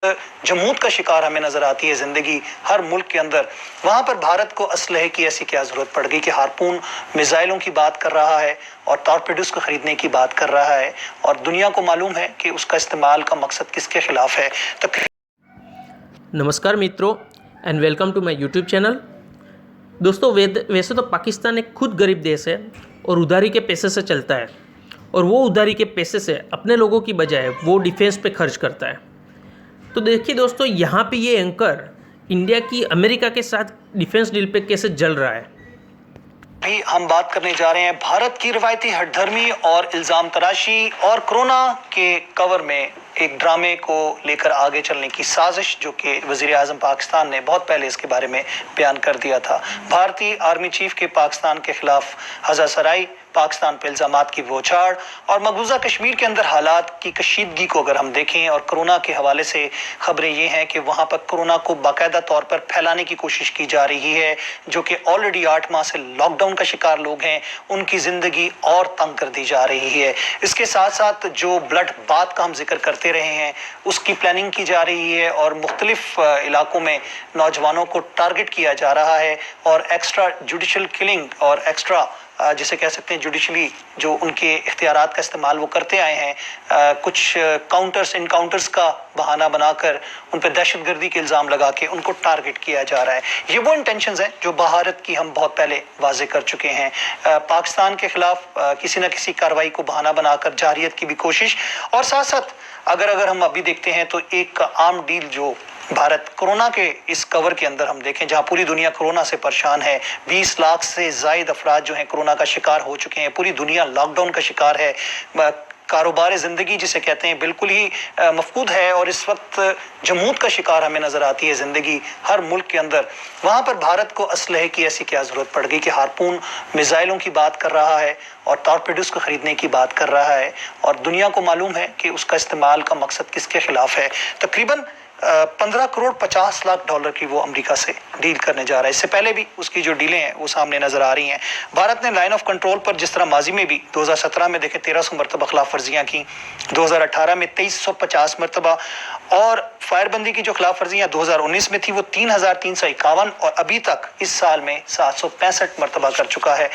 जमूत का शिकार हमें नजर आती है जिंदगी हर मुल्क के अंदर। वहां पर भारत को असलहे की ऐसी क्या जरूरत पड़ गई कि हार्पून मिसाइलों की बात कर रहा है और टॉर्पेडोस को खरीदने की बात कर रहा है, और दुनिया को मालूम है कि उसका इस्तेमाल का मकसद किसके खिलाफ है। तो नमस्कार मित्रों and welcome to my YouTube channel. दोस्तों, वैसे तो पाकिस्तान एक खुद गरीब देश है और उधारी के पैसे से चलता है, और वो उधारी के पैसे से अपने लोगों की बजाय वो डिफेंस पे खर्च करता है। तो देखिए दोस्तों, यहाँ पे ये एंकर इंडिया की अमेरिका के साथ डिफेंस डील पे कैसे जल रहा है। भी हम बात करने जा रहे हैं भारत की रवायती हठधर्मी और इल्जाम तराशी और कोरोना के कवर में एक ड्रामे को लेकर आगे चलने की साजिश, जो कि वजीर आजम पाकिस्तान ने बहुत पहले इसके बारे में बयान कर दिया था। भारतीय आर्मी चीफ के पाकिस्तान के खिलाफ हज़ासराई, पाकिस्तान पर इल्जामात की बौछार और मकबूजा कश्मीर के अंदर हालात की कशीदगी को अगर हम देखें, और कोरोना के हवाले से खबरें ये हैं कि वहाँ पर कोरोना को बाकायदा तौर पर फैलाने की कोशिश की जा रही है। जो कि ऑलरेडी 8 माह से लॉकडाउन का शिकार लोग हैं, उनकी ज़िंदगी और तंग कर दी जा रही है। इसके साथ साथ जो ब्लड बात का हम जिक्र करते रहे हैं, उसकी प्लानिंग की जा रही है और मुख्तलिफ इलाकों में नौजवानों को टारगेट किया जा रहा है, और एक्स्ट्रा जुडिशल किलिंग और एक्स्ट्रा जिसे कह सकते हैं जुडिशली जो उनके इख्तियारात का इस्तेमाल वो करते आए हैं, कुछ इनकाउंटर्स का बहाना बनाकर उन पर दहशतगर्दी के इल्ज़ाम लगा के उनको टारगेट किया जा रहा है। ये वो इंटेंशंस हैं जो भारत की हम बहुत पहले वाजे कर चुके हैं। पाकिस्तान के खिलाफ किसी न किसी कार्रवाई को बहाना बनाकर जारियत की भी कोशिश, और साथ साथ अगर हम अभी देखते हैं तो एक आम डील जो भारत कोरोना के इस कवर के अंदर हम देखें, जहां पूरी दुनिया कोरोना से परेशान है, 20 लाख से जायद अफराद जो हैं कोरोना का शिकार हो चुके हैं, पूरी दुनिया लॉकडाउन का शिकार है, कारोबार ज़िंदगी जिसे कहते हैं बिल्कुल ही मफकूद है, और इस वक्त जमूत का शिकार हमें नज़र आती है ज़िंदगी हर मुल्क के अंदर। वहाँ पर भारत को असलहे की ऐसी क्या ज़रूरत पड़ गई कि हार्पून मिसाइलों की बात कर रहा है और टॉर्पेडोस को खरीदने की बात कर रहा है, और दुनिया को मालूम है कि उसका इस्तेमाल का मकसद किसके खिलाफ है। तकरीबन 15 करोड़ 50 लाख डॉलर की वो अमेरिका से डील करने जा रहा है। इससे पहले भी उसकी जो डीलें हैं वो सामने नजर आ रही हैं। भारत ने लाइन ऑफ कंट्रोल पर जिस तरह माजी में भी 2017 में देखे 1300 मरतबा खिलाफ वर्जियाँ की, 2018 में 2350 मरतबा, और फायरबंदी की जो खिलाफ वर्जियाँ 2019 में थी वो 3351, और अभी तक इस साल में 765 मरतबा कर चुका है।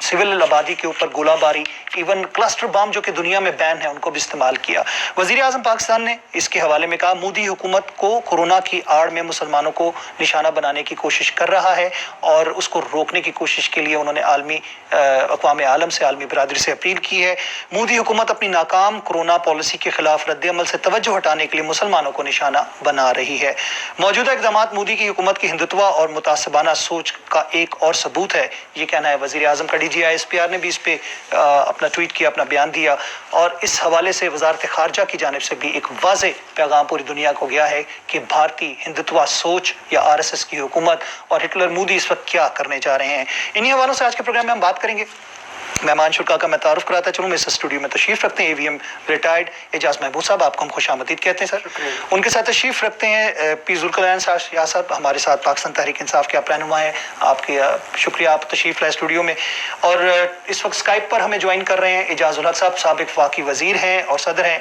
सिविल आबादी के ऊपर गोलाबारी, इवन क्लस्टर बम जो कि दुनिया में बैन है, उनको भी इस्तेमाल किया। वजीर आजम पाकिस्तान ने इसके हवाले में कहा, मोदी हुकूमत को कोरोना की आड़ में मुसलमानों को निशाना बनाने की कोशिश कर रहा है, और उसको रोकने की कोशिश के लिए उन्होंने अक़वाम आलम से, आलमी बरादरी से अपील की है। मोदी हुकूमत अपनी नाकाम कोरोना पॉलिसी के खिलाफ रद्द-ए-अमल से तवज्जो हटाने के लिए मुसलमानों को निशाना बना रही है। मौजूदा इक़दाम मोदी की हुकूमत की हिंदुत्व और मुतासबाना सोच का एक और सबूत है, ये कहना है वज़ीर आज़म का। DGISPR ने भी इस पे अपना ट्वीट किया, अपना बयान दिया, और इस हवाले से वजारत खारजा की जानिब से भी एक वाज़ेह पैगाम पूरी दुनिया को गया है कि भारतीय हिंदुत्व सोच या RSS की हुकूमत और हिटलर मोदी इस वक्त क्या करने जा रहे हैं। इन्हीं हवालों से आज के प्रोग्राम में हम बात करेंगे। मेहमान शुरा का मैं तारुफ कराता चलूँ। मेरे स्टूडियो में तशरीफ रखते हैं AVM रिटायर्ड एजाज महबूब साहब, आपको हम खुशामदीद कहते हैं सर। उनके साथ तशरीफ रखते हैं पी जुल्करनैन साहब, हमारे साथ पाकिस्तान तहरीक इंसाफ के आप रहनुमा हैं। आपके शुक्रिया, आप तशरीफ लाए स्टूडियो में। और इस वक्त स्काइप पर हमें ज्वाइन कर रहे हैं एजाज उल हक साहब, साबिक वफाकी वजीर हैं और सदर हैं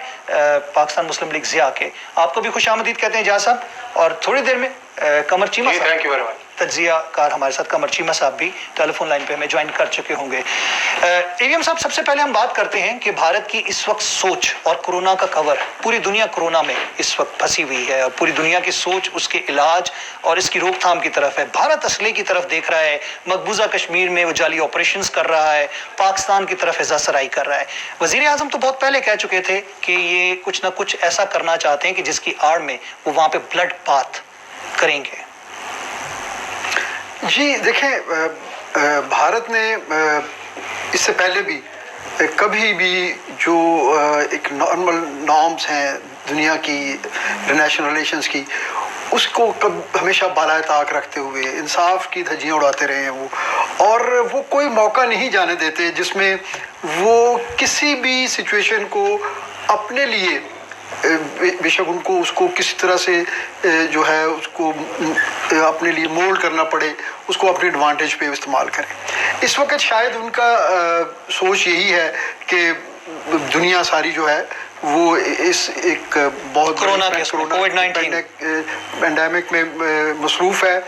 पाकिस्तान मुस्लिम लीग ज़िया के। आपको भी खुशामदीद कहते हैं एजाज साहब। और थोड़ी देर में कमर चीमा साहब, तज्जिया कार हमारे साथ कमर चीमा साहब भी टेलीफोन लाइन पे हमें ज्वाइन कर चुके होंगे। AVM साहब, सबसे पहले हम बात करते हैं कि भारत की इस वक्त सोच और कोरोना का कवर, पूरी दुनिया कोरोना में इस वक्त फंसी हुई है, और पूरी दुनिया की सोच उसके इलाज और इसकी रोकथाम की तरफ है। भारत असले की तरफ देख रहा है, मकबूजा कश्मीर में वो जाली ऑपरेशन कर रहा है, पाकिस्तान की तरफ हज़ासराई कर रहा है। वज़ीर आज़म तो बहुत पहले कह चुके थे कि ये कुछ ना कुछ ऐसा करना चाहते हैं कि जिसकी आड़ में वो वहाँ पे ब्लड बाथ करेंगे। जी देखें, भारत ने इससे पहले भी कभी भी जो एक नॉर्मल नॉर्म्स हैं दुनिया की इंटरनेशनल रिलेशंस की, उसको हमेशा बालाए ताक रखते हुए इंसाफ की धज्जियाँ उड़ाते रहे हैं वो, और वो कोई मौका नहीं जाने देते जिसमें वो किसी भी सिचुएशन को अपने लिए, बेशक उनको उसको किसी तरह से जो है उसको अपने लिए मोल्ड करना पड़े, उसको अपने एडवांटेज पे इस्तेमाल करें। इस वक्त शायद उनका सोच यही है कि दुनिया सारी जो है وہ اس ایک بہت کورونا کے کووڈ-19 پینڈیمک میں مصروف ہے،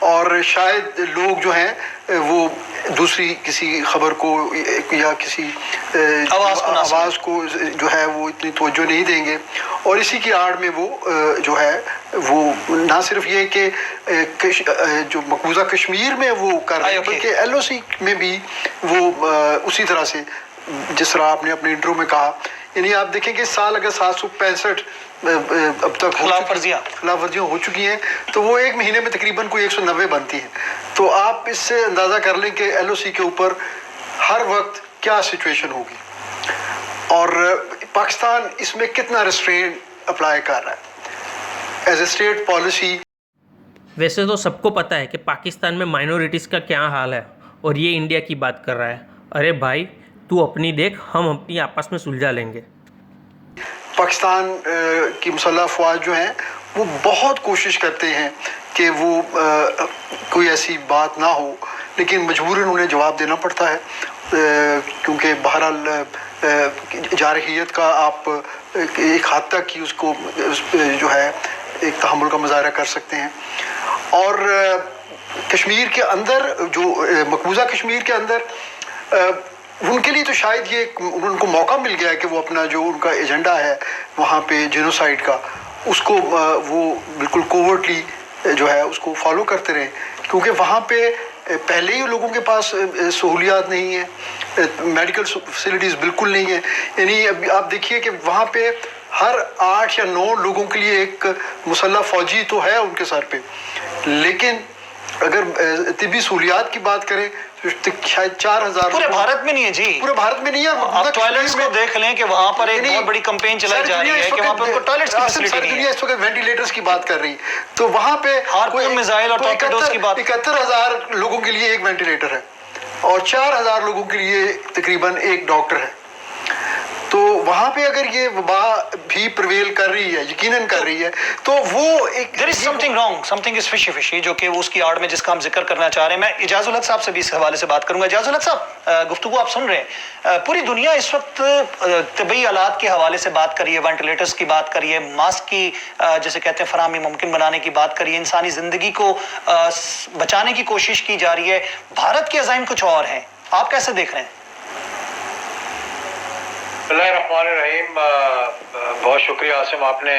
اور شاید لوگ جو ہیں وہ دوسری کسی خبر کو یا کسی آواز کو جو ہے وہ اتنی توجہ نہیں دیں گے، اور اسی کی آڑ میں وہ جو ہے وہ نہ صرف یہ کہ جو مقبوضہ کشمیر میں وہ کر رہے ہیں، بلکہ ایل او سی میں بھی وہ اسی طرح سے، جس طرح آپ نے اپنے انٹرو میں کہا، یعنی آپ دیکھیں کہ سال اگر 765 اب تک خلاف ورزیاں ہو چکی ہیں، تو وہ ایک مہینے میں تقریباً کوئی 190 بنتی ہیں. تو آپ اس سے اندازہ کر لیں کہ ایل او سی کے اوپر ہر وقت کیا سچویشن ہوگی، اور پاکستان اس میں کتنا ریسٹرین اپلائی کر رہا ہے ایز اے اسٹیٹ پالیسی. ویسے تو سب کو پتہ ہے کہ پاکستان میں مائنورٹیز کا کیا حال ہے، اور یہ انڈیا کی بات کر رہا ہے. ارے بھائی تو اپنی دیکھ، ہم اپنی آپس میں سلجھا لیں گے. پاکستان کی مسلح افواج جو ہیں وہ بہت کوشش کرتے ہیں کہ وہ کوئی ایسی بات نہ ہو، لیکن مجبوراً انہیں جواب دینا پڑتا ہے، کیونکہ بہرحال جارحیت کا آپ ایک حد تک ہی اس کو جو ہے ایک تحمل کا مظاہرہ کر سکتے ہیں. اور کشمیر کے اندر جو مقبوضہ کشمیر کے اندر ان کے لیے تو شاید یہ ان کو موقع مل گیا ہے کہ وہ اپنا جو ان کا ایجنڈا ہے وہاں پہ جینوسائیڈ کا، اس کو وہ بالکل کوورٹلی جو ہے اس کو فالو کرتے رہیں، کیونکہ وہاں پہ پہلے ہی لوگوں کے پاس سہولیات نہیں ہیں، میڈیکل فیسلٹیز بالکل نہیں ہیں. یعنی ابھی آپ دیکھیے کہ وہاں پہ ہر 8 یا 9 لوگوں کے لیے ایک مسلح فوجی تو ہے ان کے سر پہ، لیکن اگر طبی سہولیات کی بات کریں تو شاید 4000 پورے بھارت میں نہیں ہے جی، پورے بھارت میں نہیں ہے. آپ ٹوائلٹس کو دیکھ لیں کہ وہاں پر ایک بہت بڑی کمپین چلائی جا رہی ہے کہ وہاں پہ ان کو ٹوائلٹس کی فیسلٹی نہیں ہے. اس وقت وینٹیلیٹرز کی بات کر رہی ہے، تو وہاں پہ ہارپون میزائل اور ٹارپیڈوز کی بات، 71000 لوگوں کے لیے ایک وینٹیلیٹر ہے، اور 4000 لوگوں کے لیے تقریباً ایک ڈاکٹر ہے. تو وہاں پہ اگر یہ وبا بھی پرویل کر رہی ہے، یقیناً کر رہی ہے، تو وہ ایک there is something wrong, something is fishy جو کہ اس کی آڑ میں جس کا ہم ذکر کرنا چاہ رہے ہیں. میں اجاز الحق صاحب سے بھی اس حوالے سے بات کروں گا. اجاز الحق صاحب، گفتگو آپ سن رہے ہیں، پوری دنیا اس وقت طبی آلات کے حوالے سے بات کریے، وینٹیلیٹرز کی بات کریے، ماسک کی جسے کہتے ہیں فراہمی ممکن بنانے کی بات کریے، انسانی زندگی کو بچانے کی کوشش کی جا رہی ہے. بھارت کے عزائم کچھ اور ہیں، آپ کیسے دیکھ رہے ہیں؟ بسم اللہ الرحمن الرحیم. بہت شکریہ عاصم، آپ نے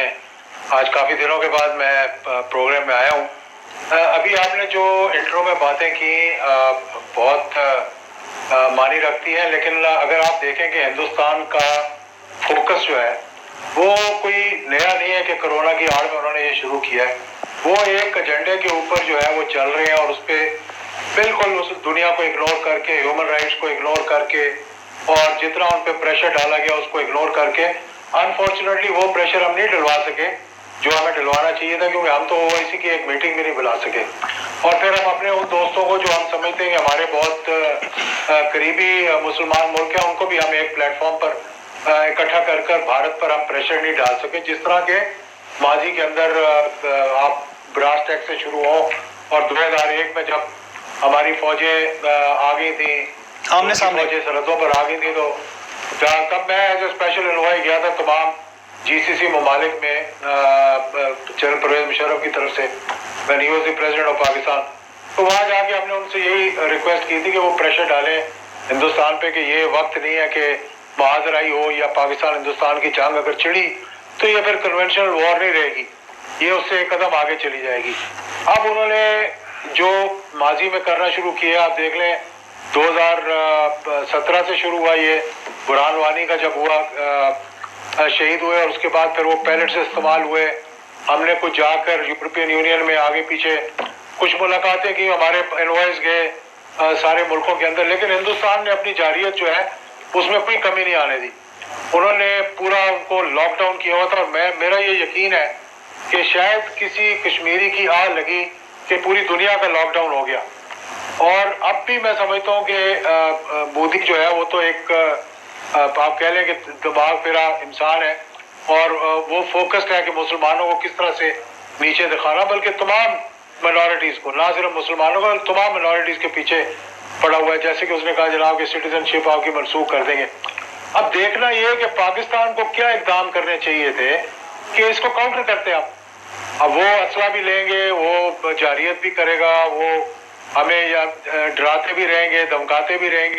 آج کافی دنوں کے بعد میں پروگرام میں آیا ہوں. ابھی آپ نے جو انٹرو میں باتیں کی بہت معنی رکھتی ہیں، لیکن اگر آپ دیکھیں کہ ہندوستان کا فوکس جو ہے وہ کوئی نیا نہیں ہے کہ کرونا کی آڑ میں انہوں نے یہ شروع کیا ہے. وہ ایک ایجنڈے کے اوپر جو ہے وہ چل رہے ہیں، اور اس پہ بالکل اس دنیا کو اگنور کر کے، ہیومن رائٹس کو اگنور کر کے، اور جتنا ان پہ پریشر ڈالا گیا اس کو اگنور کر کے، انفارچونیٹلی وہ پریشر ہم نہیں ڈلوا سکے جو ہمیں ڈلوانا چاہیے تھا، کیونکہ ہم تو اویسی کی ایک میٹنگ بھی نہیں بلا سکے. اور پھر ہم اپنے ان دوستوں کو جو ہم سمجھتے ہیں کہ ہمارے بہت قریبی مسلمان ملک ہیں، ان کو بھی ہم ایک پلیٹ فارم پر اکٹھا کر کر بھارت پر ہم پریشر نہیں ڈال سکے. جس طرح کے ماضی کے اندر آپ براس ٹیک سے شروع ہو، اور 2001 میں جب ہماری فوجیں آ گئی تھیں، آمنے سامنے فوجیں سرحدوں پر آ گئی تھی، تو تب میں ایز اے اسپیشل انوائے گیا تھا تمام جی سی سی ممالک میں جنرل پرویز مشرف کی طرف سے، when he was the president of Pakistan. تو وہاں جا کے ہم نے ان سے یہی ریکویسٹ کی تھی کہ وہ پریشر ڈالیں ہندوستان پہ کہ یہ وقت نہیں ہے کہ معاذ رائی ہو یا پاکستان ہندوستان کی جنگ اگر چڑھی تو یہ پھر کنونشنل وار نہیں رہے گی، یہ اس سے ایک قدم آگے چلی جائے گی. اب انہوں نے جو ماضی میں کرنا شروع کیا، آپ دیکھ لیں 2017 سے شروع ہوا، یہ برہان وانی کا جب ہوا شہید ہوئے، اور اس کے بعد پھر وہ پیلٹ سے استعمال ہوئے. ہم نے کچھ جا کر یورپین یونین میں آگے پیچھے کچھ ملاقاتیں کی، ہمارے انوائز گئے سارے ملکوں کے اندر، لیکن ہندوستان نے اپنی جارحیت جو ہے اس میں کوئی کمی نہیں آنے دی. انہوں نے پورا ان کو لاک ڈاؤن کیا ہوا تھا، اور میرا یہ یقین ہے کہ شاید کسی کشمیری کی آہ لگی کہ پوری دنیا کا لاک ڈاؤن ہو گیا. اور اب بھی میں سمجھتا ہوں کہ مودی جو ہے وہ تو ایک آپ کہہ لیں کہ دماغ پھرا انسان ہے، اور وہ فوکسڈ ہے کہ مسلمانوں کو کس طرح سے نیچے دکھانا، بلکہ تمام منارٹیز کو، نہ صرف مسلمانوں کو، تمام منارٹیز کے پیچھے پڑا ہوا ہے. جیسے کہ اس نے کہا جناب کہ سٹیزن شپ آپ کی منسوخ کر دیں گے. اب دیکھنا یہ کہ پاکستان کو کیا اقدام کرنے چاہیے تھے کہ اس کو کاؤنٹر کرتے اب وہ اسلحہ بھی لیں گے، وہ جارحیت بھی کرے گا، وہ ہمیں ڈراتے بھی رہیں گے، دھمکاتے بھی رہیں گے.